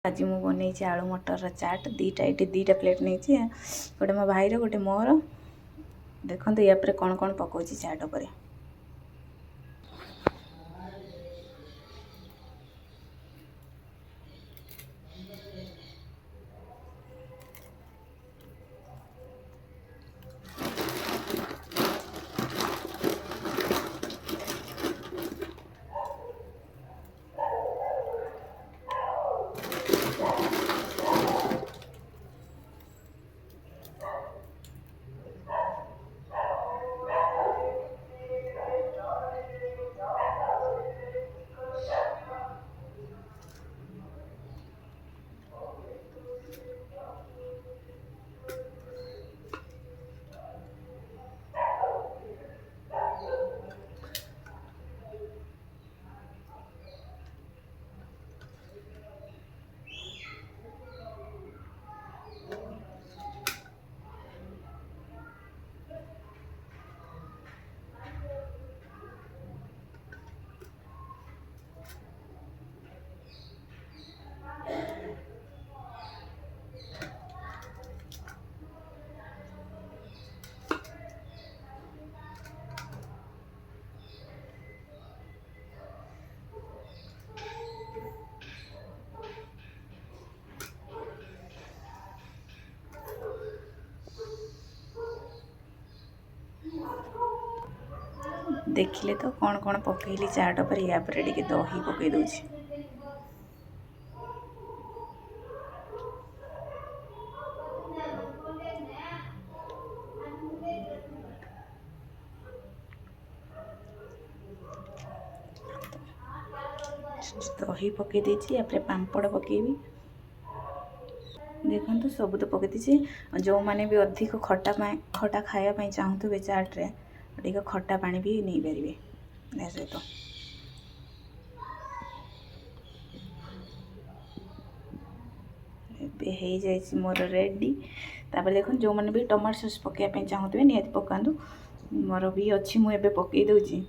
आज मु बन आलू मटर चाट दीटा प्लेट नहीं गोटे मो भाईर गोटे मोर देखो या कौन कौन पकाउँ चाट पर देखिले तो कौन कौन पकईली चाट पर या टे दही पकई दूची दही पकई देछि या पांपड़ पकेबी देखो सब तो पकई दीजिए जो मैंने भी अधिक खटा खायापी चाहूबे चाट्रे टे खटा पानी भी नहीं पारे सहित हो मोर रेडी तापर देखो जो मैंने भी टमाटो सॉस पकाइवाई चाहूबे निहाती पकातु मोर भी अच्छी मुझे पकई दूची